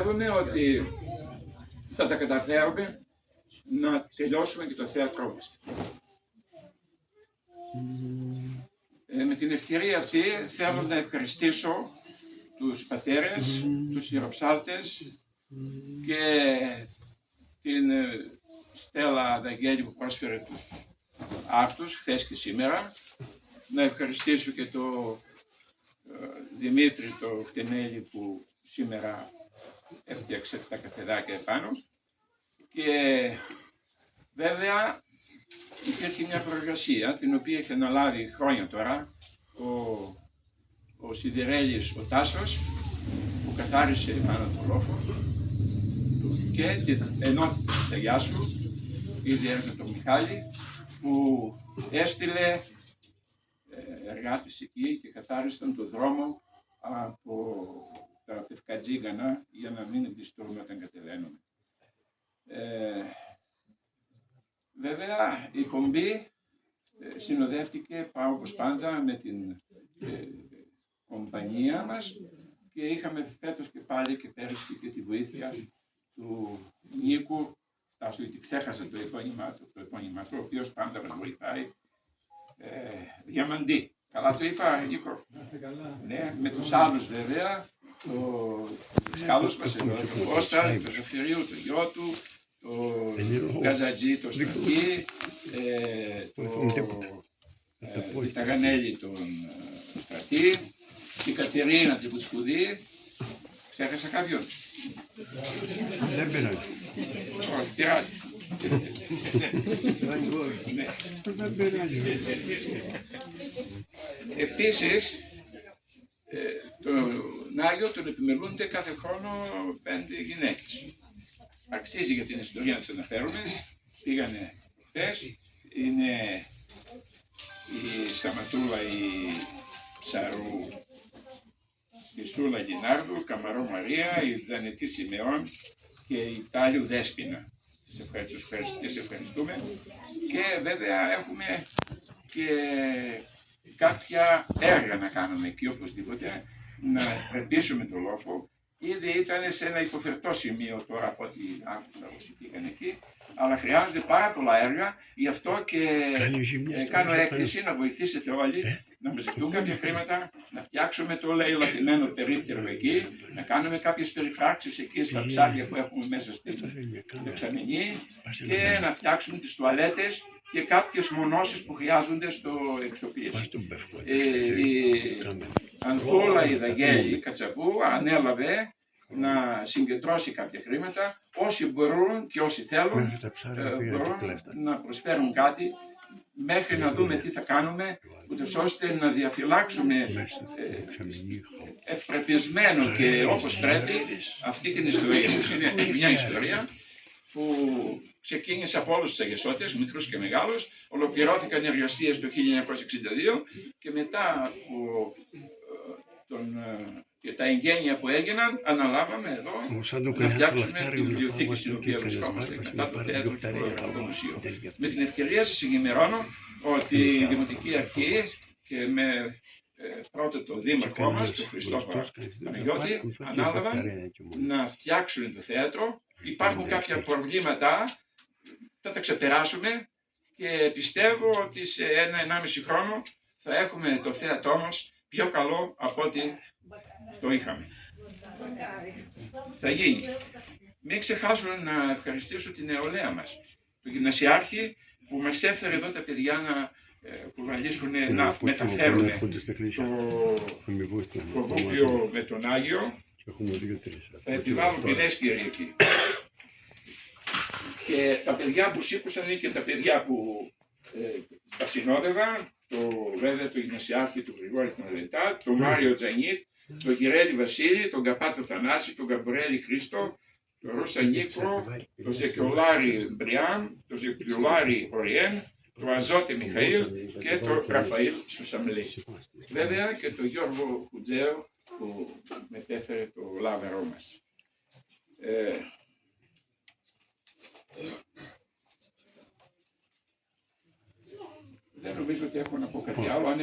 πιστεύουμε ότι θα τα καταφέρουμε να τελειώσουμε και το θέατρό μας. Με την ευκαιρία αυτή θέλω να ευχαριστήσω τους πατέρες, τους ιεροψάλτες και την Στέλλα Δαγγέλη που πρόσφερε τους άρτους χθες και σήμερα. Να ευχαριστήσω και τον Δημήτρη το Χτενέλη που σήμερα έφτιαξε τα καφεδάκια επάνω. Και βέβαια υπήρχε μια προεργασία την οποία έχει αναλάβει χρόνια τώρα ο Σιδηρέλης ο Τάσος που καθάρισε πάνω τον λόφο και την ενότητα της Αγιάσου, ιδιαίτερα τον Μιχάλη που έστειλε εργάτες εκεί και καθάρισαν τον δρόμο από τα Πευκατζήγανα για να μην εμπιστούμε όταν κατεβαίνουμε. Βέβαια η κομπή συνοδεύτηκε όπως πάντα με την κομπανία μας και είχαμε φέτος και πάλι και πέρυσι και τη βοήθεια του Νίκου, γιατί ξέχασα το επώνυμά του, ο οποίος πάντα μας βοηθάει, Διαμαντή. Καλά το είπα, Νίκο? Ναι, με τους άλλους βέβαια, τους καλούς μας εδώ, τον Κώστα, τον Ζαφυρίου, τον γιο του, τον Καζατζή, τον Στρακή, τον Ταγανέλη, τον Στρατή, την Κατερίνα, την Κουτσχουδή. Ξέχασα κάποιον? Δεν πειράζει. Όχι, πειράζει. Δεν πειράζει. Επίσης, τον Άγιο τον επιμελούνται κάθε χρόνο 5 γυναίκες. Αξίζει για την ιστορία να σας αναφέρουμε. Πήγανε χθες. Είναι η Σταματούλα, η Ψαρού, η Σούλα Γινάρδου, Καμαρό Μαρία, η Τζανετή Σιμεών και η Τάλιου Δέσποινα. Τις ευχαριστούμε. Και βέβαια έχουμε και κάποια έργα να κάνουμε εκεί οπωσδήποτε, να πρεπίσουμε τον λόφο. Ήδη ήταν σε ένα υποφερτό σημείο τώρα από ό,τι άκουσα όσοι πήγαν εκεί, αλλά χρειάζονται πάρα πολλά έργα, γι' αυτό και κάνω έκκληση να βοηθήσετε όλοι, να μαζευτούν κάποια χρήματα, να φτιάξουμε το λαϊλαθημένο περίπτερο εκεί, να κάνουμε κάποιες περιφράξεις εκεί στα ψάρια που έχουμε μέσα στην δεξαμενή και να φτιάξουμε τις τουαλέτες και κάποιες μονώσεις που χρειάζονται στο εξοπλίσιο. Η Ανθούλα η Δαγγέλη Κατσαβού ανέλαβε να συγκεντρώσει κάποια χρήματα. Όσοι μπορούν και όσοι θέλουν μπορούν να προσφέρουν κάτι μέχρι να δούμε τι θα κάνουμε, ούτως ώστε να διαφυλάξουμε ευπρεπισμένο και όπως πρέπει αυτή την ιστορία. Είναι μια ιστορία που ξεκίνησε από όλους τους Αγιασώτες, μικρούς και μεγάλους, ολοκληρώθηκαν οι εργασίες το 1962 και μετά από και τα εγγένεια που έγιναν, αναλάβαμε εδώ να φτιάξουμε τη βιβλιοθήκη στην οποία βρισκόμαστε κατά το θέατρο και το μουσείο. Με την ευκαιρία σας ενημερώνω ότι η Δημοτική Αρχή και με πρώτο το δήμαρχό μας, τον Χριστόφορο Παναγιώτη, ανάλαβαν να φτιάξουν το θέατρο. Υπάρχουν κάποια προβλήματα, θα τα ξεπεράσουμε και πιστεύω ότι σε 1-1,5 χρόνο θα έχουμε το θέατρό μας πιο καλό από ό,τι το είχαμε. Θα γίνει. Μην ξεχάσω να ευχαριστήσω την νεολαία μας, τον γυμνασιάρχη που μας έφερε εδώ τα παιδιά να κουβαλήσουν, να μεταφέρουν το βούκιο με τον Άγιο. Θα επιβάλλουν ποινές Κυριακή. Και τα παιδιά που σήκουσαν είναι και τα παιδιά που τα συνόδευαν, βέβαια το γυμνασιάρχη του Γρηγόρη τον Λετά, τον Μάριο Τζανίτ, τον Γυρέλη Βασίλη, τον Καπάτο Θανάση, τον Γκαμπρέλη Χρήστο, τον Ρώσα Νίκο, τον Ζεκιολάρη Μπριάν, τον Ζεκιολάρη Οριέν, τον Αζώτη Μιχαήλ και τον Ραφαήλ Σουσαμλή. Βέβαια και τον Γιώργο Χουτζέο που μετέφερε το λάβερό μας. Δεν νομίζω ότι έχω να